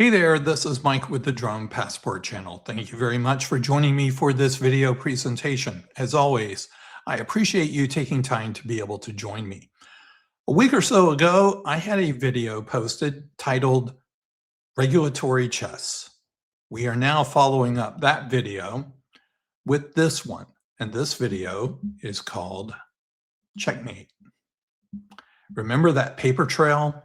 Hey there, this is Mike with the Drone Passport channel. Thank you very much for joining me for this video presentation. As always, I appreciate you taking time to be able to join me. A week or so ago, I had a video posted titled Regulatory Chess. We are now following up that video with this one, and this video is called Checkmate. Remember that paper trail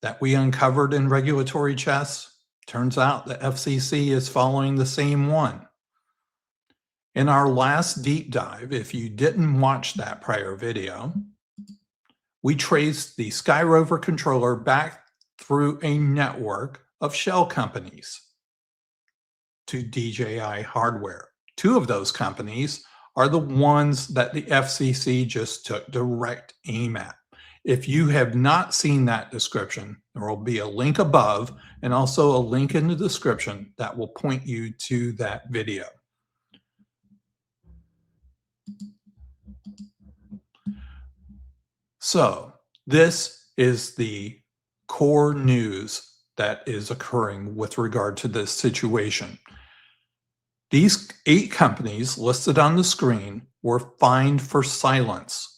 that we uncovered in regulatory chess? Turns out the FCC is following the same one. In our last deep dive, if you didn't watch that prior video, we traced the SkyRover controller back through a network of shell companies to DJI hardware. Two of those companies are the ones that the FCC just took direct aim at. If you have not seen that description, there will be a link above and also a link in the description that will point you to that video. So this is the core news that is occurring with regard to this situation. These 8 companies listed on the screen were fined for silence.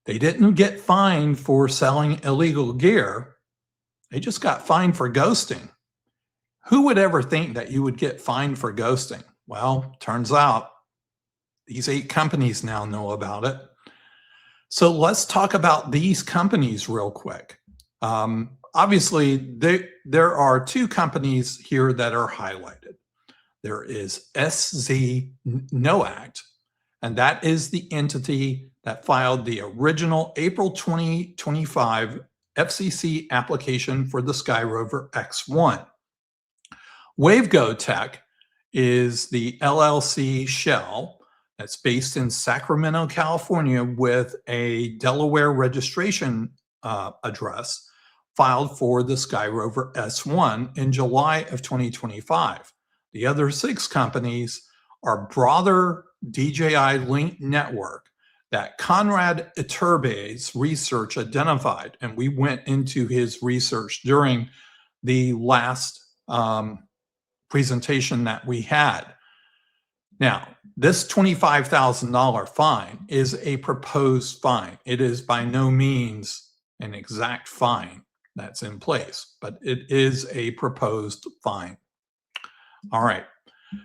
They didn't get fined for selling illegal gear. They just got fined for ghosting. Who would ever think that you would get fined for ghosting? Well, turns out these 8 companies now know about it. So let's talk about these companies real quick. Obviously, there are 2 companies here that are highlighted. There is SZ-NOACT, and that is the entity that filed the original April 2025 FCC application for the SkyRover X1. Wavego Tech is the LLC shell that's based in Sacramento, California, with a Delaware registration address filed for the SkyRover S1 in July of 2025. The other 6 companies are broader DJI Link network that Conrad Iturbe's research identified, and we went into his research during the last presentation that we had. Now, this $25,000 fine is a proposed fine. It is by no means an exact fine that's in place, but it is a proposed fine. All right.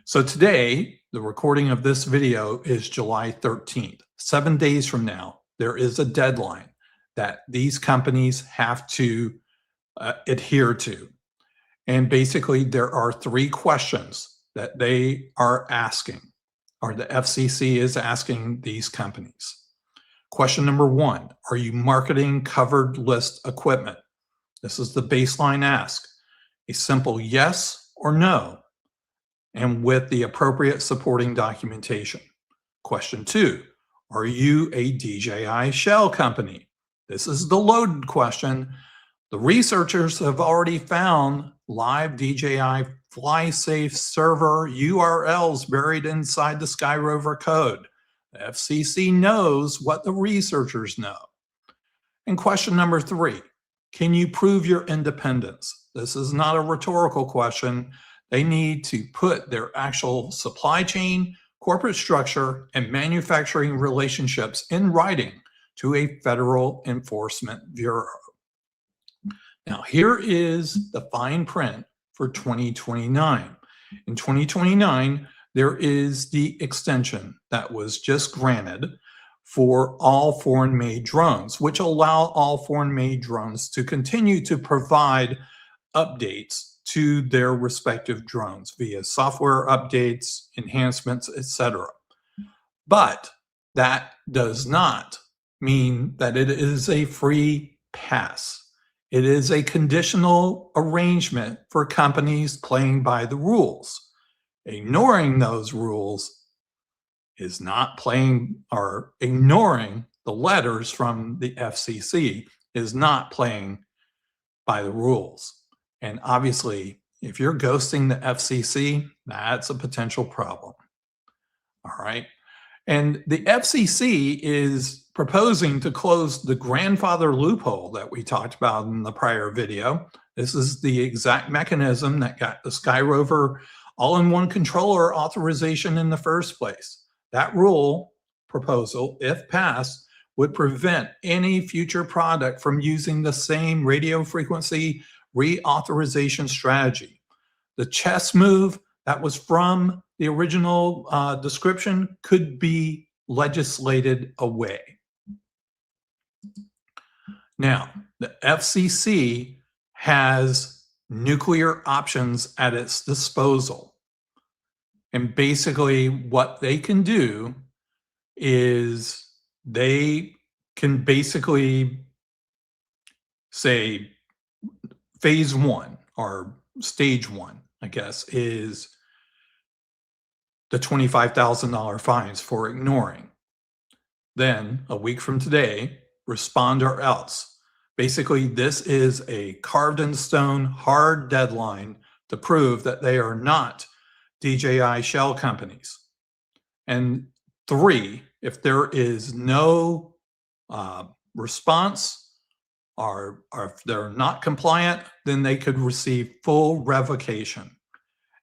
So today, the recording of this video is July 13th. 7 days from now, there is a deadline that these companies have to adhere to. And basically, there are 3 questions that they are asking, or the FCC is asking these companies. Question number 1, are you marketing covered list equipment? This is the baseline ask. A simple yes or no, and with the appropriate supporting documentation. Question 2, are you a DJI shell company? This is the loaded question. The researchers have already found live DJI fly-safe server URLs buried inside the SkyRover code. The FCC knows what the researchers know. And question number 3, can you prove your independence? This is not a rhetorical question. They need to put their actual supply chain, corporate structure, and manufacturing relationships in writing to a federal enforcement bureau. Now, here is the fine print for 2029. In 2029, there is the extension that was just granted for all foreign-made drones, which allow all foreign-made drones to continue to provide updates to their respective drones via software updates, enhancements, etc. But that does not mean that it is a free pass. It is a conditional arrangement for companies playing by the rules. Ignoring those rules is not playing, or ignoring the letters from the FCC is not playing by the rules. And obviously, if you're ghosting the FCC, that's a potential problem. All right. And the FCC is proposing to close the grandfather loophole that we talked about in the prior video. This is the exact mechanism that got the SkyRover all-in-one controller authorization in the first place. That rule proposal, if passed, would prevent any future product from using the same radio frequency reauthorization strategy. The chess move that was from the original description could be legislated away. Now, the FCC has nuclear options at its disposal. And basically what they can do is they can basically say phase one or stage one, I guess, is the $25,000 fines for ignoring. Then a week from today, respond or else. Basically, this is a carved in stone hard deadline to prove that they are not DJI shell companies. And 3, if there is no response or if they're not compliant, then they could receive full revocation.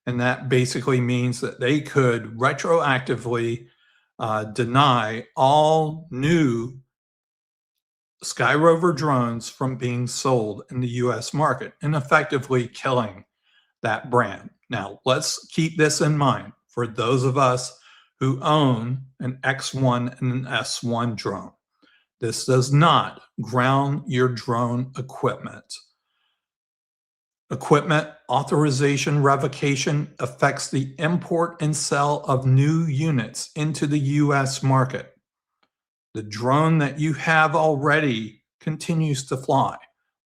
And that basically means that they could retroactively deny all new SkyRover drones from being sold in the US market and effectively killing that brand. Now, let's keep this in mind for those of us who own an X1 and an S1 drone. This does not ground your drone equipment. Equipment authorization revocation affects the import and sale of new units into the US market. The drone that you have already continues to fly,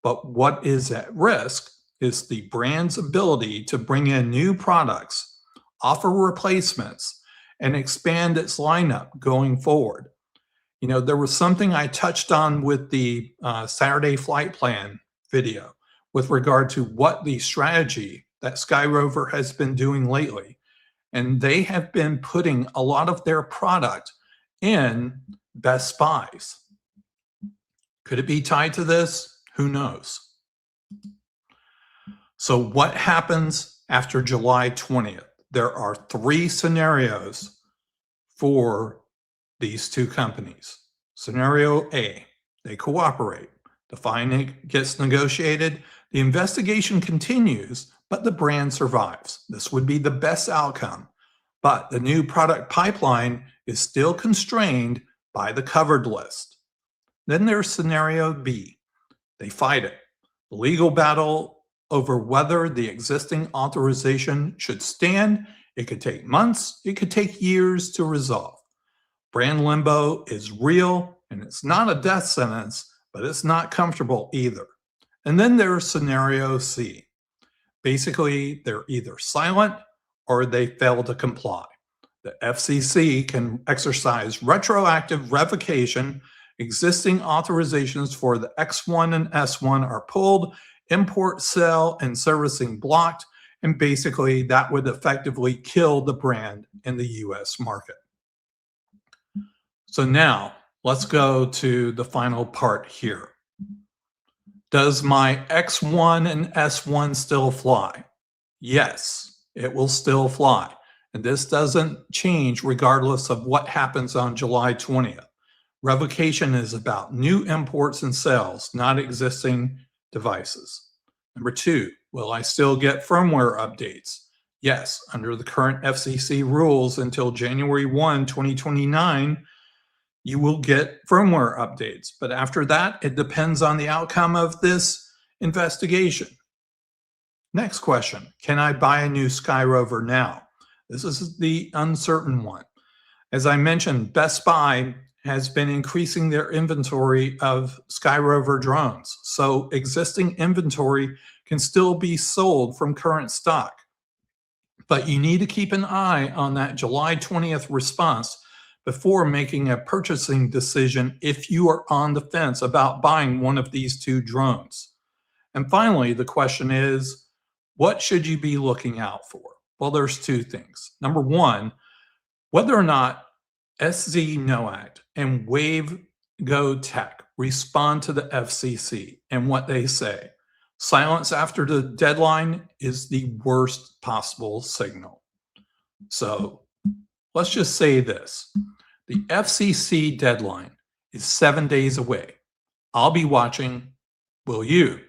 but what is at risk is the brand's ability to bring in new products, offer replacements, and expand its lineup going forward. You know, there was something I touched on with the Saturday flight plan video with regard to what the strategy that SkyRover has been doing lately. And they have been putting a lot of their product in Best Buys. Could it be tied to this? Who knows? So what happens after July 20th? There are 3 scenarios for these 2 companies. Scenario A, they cooperate. The fine gets negotiated. The investigation continues, but the brand survives. This would be the best outcome. But the new product pipeline is still constrained by the covered list. Then there's scenario B. They fight it. The legal battle over whether the existing authorization should stand. It could take months. It could take years to resolve. Brand limbo is real, and it's not a death sentence, but it's not comfortable either. And then there's scenario C. Basically, they're either silent or they fail to comply. The FCC can exercise retroactive revocation. Existing authorizations for the X1 and S1 are pulled, import, sale, and servicing blocked, and basically that would effectively kill the brand in the US market. So now let's go to the final part here. Does my X1 and S1 still fly? Yes, it will still fly. And this doesn't change regardless of what happens on July 20th. Revocation is about new imports and sales, not existing devices. Number 2, will I still get firmware updates? Yes, under the current FCC rules until January 1, 2029, you will get firmware updates. But after that, it depends on the outcome of this investigation. Next question, can I buy a new SkyRover now? This is the uncertain one. As I mentioned, Best Buy has been increasing their inventory of SkyRover drones. So existing inventory can still be sold from current stock. But you need to keep an eye on that July 20th response before making a purchasing decision if you are on the fence about buying one of these 2 drones. And finally, the question is, what should you be looking out for? Well, there's 2 things. Number 1, whether or not SZ NOACT and Wave Go Tech respond to the FCC and what they say. Silence after the deadline is the worst possible signal. So let's just say this. The FCC deadline is 7 days away. I'll be watching. Will you?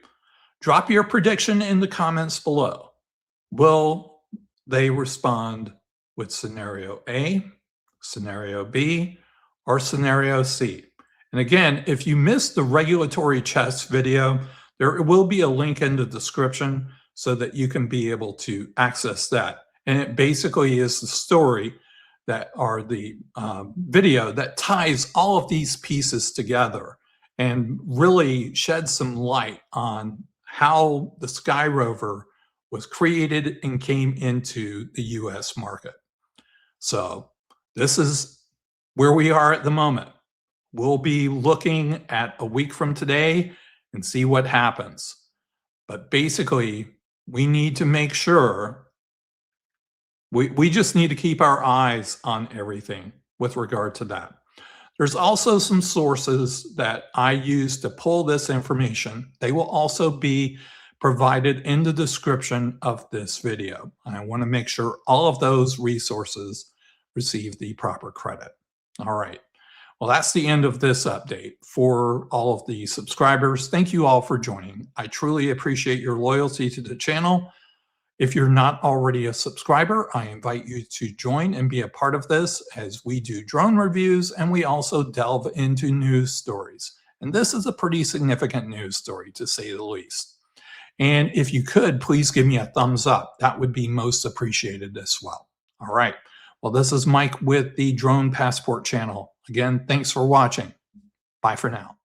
Drop your prediction in the comments below. Will they respond with scenario A, scenario B, or scenario C? And again, if you missed the regulatory chess video, there will be a link in the description so that you can be able to access that. And it basically is the story that are the video that ties all of these pieces together and really sheds some light on how the SkyRover was created and came into the US market. So this is where we are at the moment. We'll be looking at a week from today and see what happens. But basically, we need to make sure we just need to keep our eyes on everything with regard to that. There's also some sources that I use to pull this information. They will also be provided in the description of this video. And I want to make sure all of those resources receive the proper credit. All right. Well, that's the end of this update. For all of the subscribers, thank you all for joining. I truly appreciate your loyalty to the channel. If you're not already a subscriber, I invite you to join and be a part of this as we do drone reviews and we also delve into news stories. And this is a pretty significant news story, to say the least. And if you could, please give me a thumbs up. That would be most appreciated as well. All right. Well, this is Mike with the Drone Passport channel. Again, thanks for watching. Bye for now.